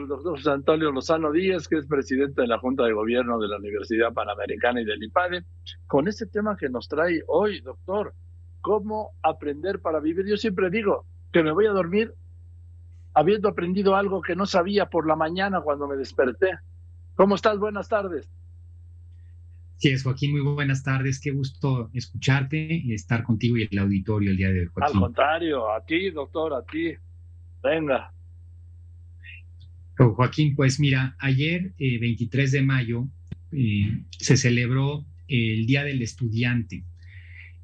doctor José Antonio Lozano Díaz, que es presidente de la Junta de Gobierno de la Universidad Panamericana y del IPADE, con este tema que nos trae hoy, doctor, ¿cómo aprender para vivir? Yo siempre digo que me voy a dormir habiendo aprendido algo que no sabía por la mañana cuando me desperté. ¿Cómo estás? Buenas tardes. Sí, es Joaquín, muy buenas tardes. Qué gusto escucharte y estar contigo y el auditorio el día de hoy, Al Joaquín. contrario, a ti, doctor, a ti. Venga. Joaquín, pues mira, ayer, 23 de mayo, se celebró el Día del Estudiante.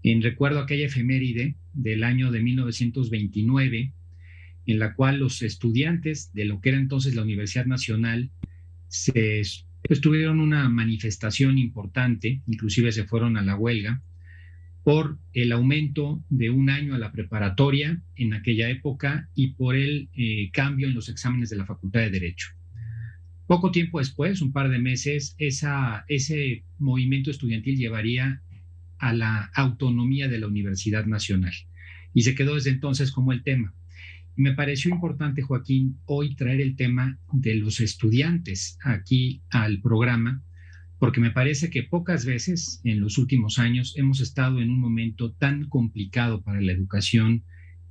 En recuerdo a aquella efeméride del año de 1929, en la cual los estudiantes de lo que era entonces la Universidad Nacional pues, tuvieron una manifestación importante, inclusive se fueron a la huelga por el aumento de un año a la preparatoria en aquella época y por el cambio en los exámenes de la Facultad de Derecho. Poco tiempo después, un par de meses, ese movimiento estudiantil llevaría a la autonomía de la Universidad Nacional y se quedó desde entonces como el tema. Me pareció importante, Joaquín, hoy traer el tema de los estudiantes aquí al programa, porque me parece que pocas veces en los últimos años hemos estado en un momento tan complicado para la educación,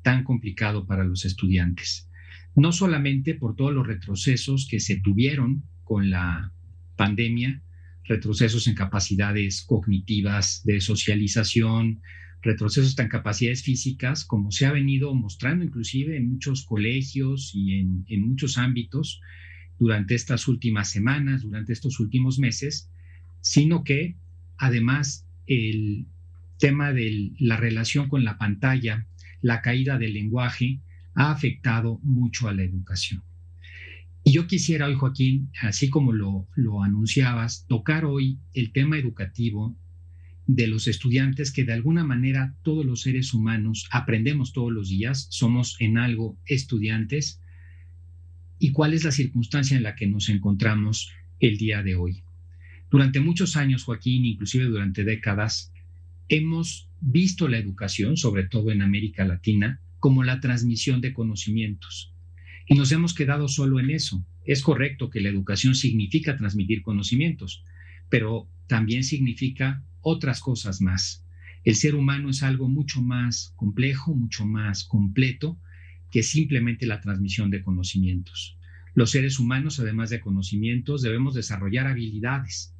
tan complicado para los estudiantes. No solamente por todos los retrocesos que se tuvieron con la pandemia, retrocesos en capacidades cognitivas, de socialización, retrocesos en capacidades físicas, como se ha venido mostrando inclusive en muchos colegios y en muchos ámbitos durante estas últimas semanas, durante estos últimos meses, sino que además el tema de la relación con la pantalla, la caída del lenguaje, ha afectado mucho a la educación. Y yo quisiera hoy, Joaquín, así como lo anunciabas, tocar hoy el tema educativo de los estudiantes que de alguna manera todos los seres humanos aprendemos todos los días, somos en algo estudiantes, y cuál es la circunstancia en la que nos encontramos el día de hoy. Durante muchos años, Joaquín, inclusive durante décadas, hemos visto la educación, sobre todo en América Latina, como la transmisión de conocimientos. Y nos hemos quedado solo en eso. Es correcto que la educación significa transmitir conocimientos, pero también significa otras cosas más. El ser humano es algo mucho más complejo, mucho más completo que simplemente la transmisión de conocimientos. Los seres humanos, además de conocimientos, debemos desarrollar habilidades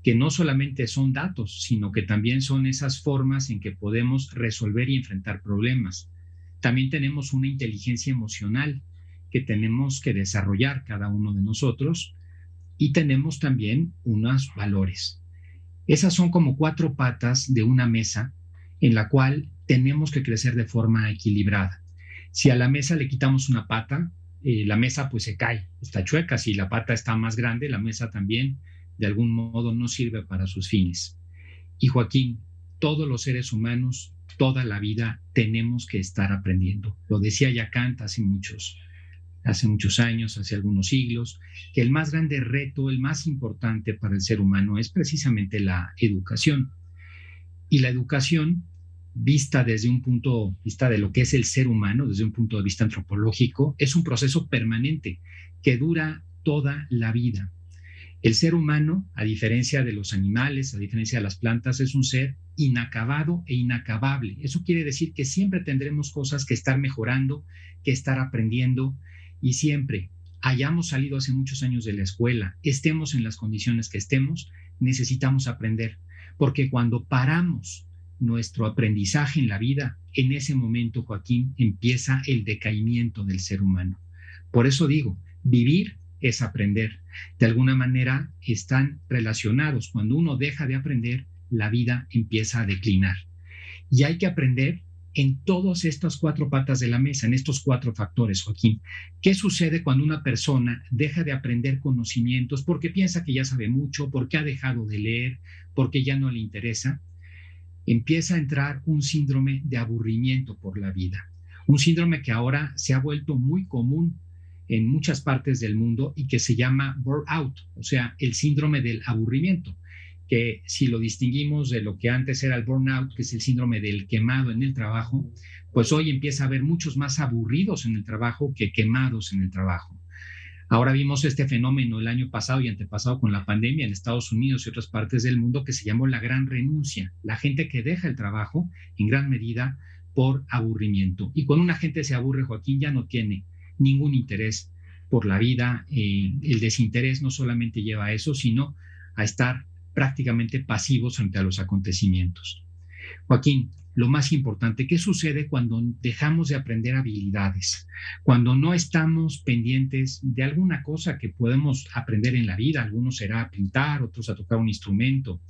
que no solamente son datos, sino que también son esas formas en que podemos resolver y enfrentar problemas. También tenemos una inteligencia emocional que tenemos que desarrollar cada uno de nosotros y tenemos también unos valores. Esas son como cuatro patas de una mesa en la cual tenemos que crecer de forma equilibrada. Si a la mesa le quitamos una pata, la mesa pues se cae, está chueca. Si la pata está más grande, la mesa también de algún modo no sirve para sus fines. Y Joaquín, todos los seres humanos, toda la vida tenemos que estar aprendiendo. Lo decía ya Kant hace muchos años, hace algunos siglos, que el más grande reto, el más importante para el ser humano es precisamente la educación. Y la educación, vista desde un punto de vista de lo que es el ser humano, desde un punto de vista antropológico, es un proceso permanente que dura toda la vida. El ser humano, a diferencia de los animales, a diferencia de las plantas, es un ser inacabado e inacabable. Eso quiere decir que siempre tendremos cosas que estar mejorando, que estar aprendiendo, y siempre hayamos salido hace muchos años de la escuela, estemos en las condiciones que estemos, necesitamos aprender, porque cuando paramos nuestro aprendizaje en la vida, en ese momento, Joaquín, empieza el decaimiento del ser humano. Por eso digo, vivir es aprender. De alguna manera están relacionados. Cuando uno deja de aprender, la vida empieza a declinar. Y hay que aprender en todas estas cuatro patas de la mesa, en estos cuatro factores, Joaquín. ¿Qué sucede cuando una persona deja de aprender conocimientos porque piensa que ya sabe mucho, porque ha dejado de leer, porque ya no le interesa? Empieza a entrar un síndrome de aburrimiento por la vida. Un síndrome que ahora se ha vuelto muy común en muchas partes del mundo y que se llama burnout, o sea, el síndrome del aburrimiento, que si lo distinguimos de lo que antes era el burnout, que es el síndrome del quemado en el trabajo, pues hoy empieza a haber muchos más aburridos en el trabajo que quemados en el trabajo. Ahora vimos este fenómeno el año pasado y antepasado con la pandemia en Estados Unidos y otras partes del mundo que se llamó la gran renuncia. La gente que deja el trabajo en gran medida por aburrimiento. Y cuando una gente se aburre, Joaquín, ya no tiene ningún interés por la vida. El desinterés no solamente lleva a eso, sino a estar prácticamente pasivos frente a los acontecimientos. Joaquín, lo más importante, ¿qué sucede cuando dejamos de aprender habilidades? Cuando no estamos pendientes de alguna cosa que podemos aprender en la vida. Algunos será a pintar, otros a tocar un instrumento.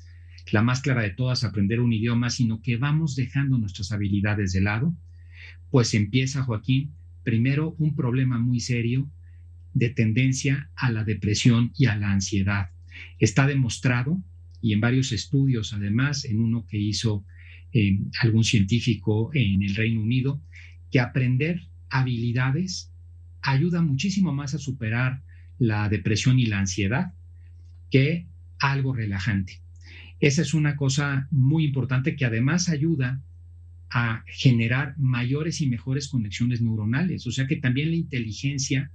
La más clara de todas, aprender un idioma, sino que vamos dejando nuestras habilidades de lado. Pues empieza, Joaquín, primero un problema muy serio de tendencia a la depresión y a la ansiedad. Está demostrado, y en varios estudios, además, en uno que hizo algún científico en el Reino Unido, que aprender habilidades ayuda muchísimo más a superar la depresión y la ansiedad que algo relajante. Esa es una cosa muy importante que además ayuda a generar mayores y mejores conexiones neuronales. O sea que también la inteligencia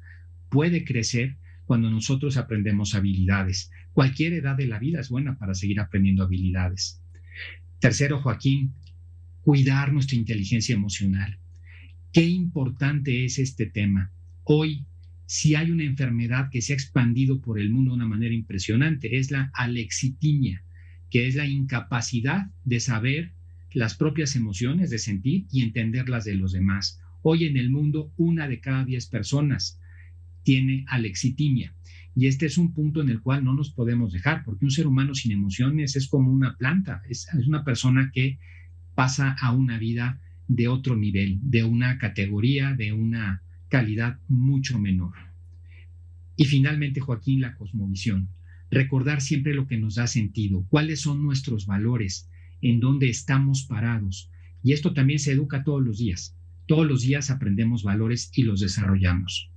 puede crecer cuando nosotros aprendemos habilidades. Cualquier edad de la vida es buena para seguir aprendiendo habilidades. Tercero, Joaquín, cuidar nuestra inteligencia emocional. Qué importante es este tema. Hoy, si hay una enfermedad que se ha expandido por el mundo de una manera impresionante, es la alexitimia, que es la incapacidad de saber las propias emociones, de sentir y entenderlas de los demás. Hoy en el mundo, 1 de cada 10 personas tiene alexitimia. Y este es un punto en el cual no nos podemos dejar, porque un ser humano sin emociones es como una planta, es una persona que pasa a una vida de otro nivel, de una categoría, de una calidad mucho menor. Y finalmente, Joaquín, la cosmovisión. Recordar siempre lo que nos da sentido, cuáles son nuestros valores, en dónde estamos parados. Y esto también se educa todos los días. Todos los días aprendemos valores y los desarrollamos.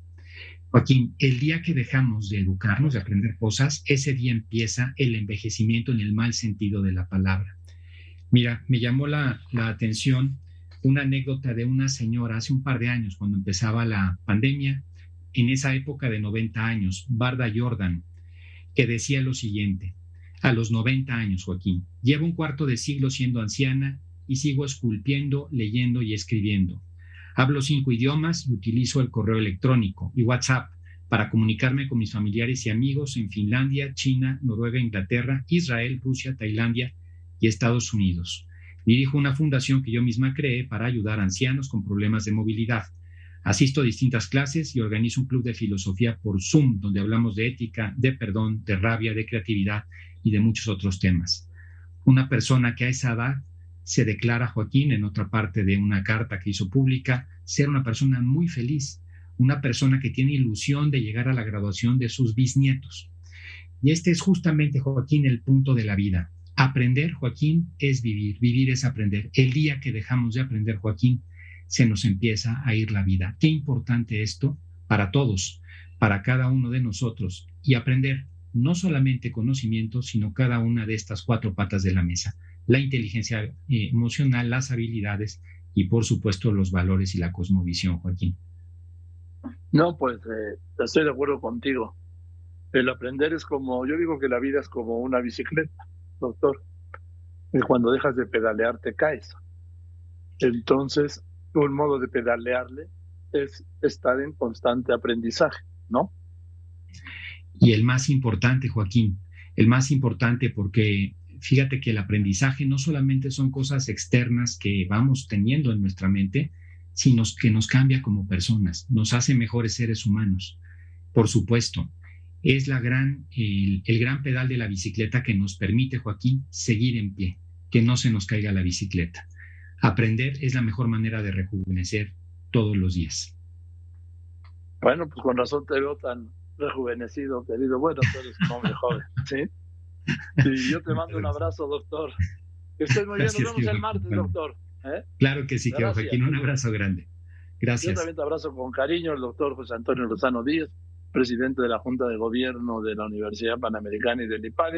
Joaquín, el día que dejamos de educarnos, de aprender cosas, ese día empieza el envejecimiento en el mal sentido de la palabra. Mira, me llamó la atención una anécdota de una señora hace un par de años, cuando empezaba la pandemia, en esa época de 90 años, Barda Jordan, que decía lo siguiente: a los 90 años, Joaquín, llevo un cuarto de siglo siendo anciana y sigo esculpiendo, leyendo y escribiendo. Hablo 5 idiomas y utilizo el correo electrónico y WhatsApp para comunicarme con mis familiares y amigos en Finlandia, China, Noruega, Inglaterra, Israel, Rusia, Tailandia y Estados Unidos. Dirijo una fundación que yo misma creé para ayudar a ancianos con problemas de movilidad. Asisto a distintas clases y organizo un club de filosofía por Zoom, donde hablamos de ética, de perdón, de rabia, de creatividad y de muchos otros temas. Una persona que a esa edad se declara, Joaquín, en otra parte de una carta que hizo pública, ser una persona muy feliz, una persona que tiene ilusión de llegar a la graduación de sus bisnietos. Y este es justamente, Joaquín, el punto de la vida. Aprender, Joaquín, es vivir, vivir es aprender. El día que dejamos de aprender, Joaquín, se nos empieza a ir la vida. Qué importante esto para todos, para cada uno de nosotros, y aprender no solamente conocimiento, sino cada una de estas 4 patas de la mesa: la inteligencia emocional, las habilidades y, por supuesto, los valores y la cosmovisión, Joaquín. No, pues estoy de acuerdo contigo. El aprender es como, yo digo que la vida es como una bicicleta, doctor. Y cuando dejas de pedalear te caes. Entonces, un modo de pedalearle es estar en constante aprendizaje, ¿no? Y el más importante, Joaquín, el más importante, porque fíjate que el aprendizaje no solamente son cosas externas que vamos teniendo en nuestra mente, sino que nos cambia como personas, nos hace mejores seres humanos. Por supuesto, es el gran pedal de la bicicleta que nos permite, Joaquín, seguir en pie, que no se nos caiga la bicicleta. Aprender es la mejor manera de rejuvenecer todos los días. Bueno, pues con razón te veo tan rejuvenecido, querido. Bueno, tú eres un hombre joven, ¿sí? Y yo te mando un abrazo, doctor. Que estés muy bien. Nos vemos el martes, doctor. Claro que sí, Joaquín. Un abrazo grande. Gracias. Yo también te abrazo con cariño, el doctor José Antonio Lozano Díez, presidente de la Junta de Gobierno de la Universidad Panamericana y del IPADE.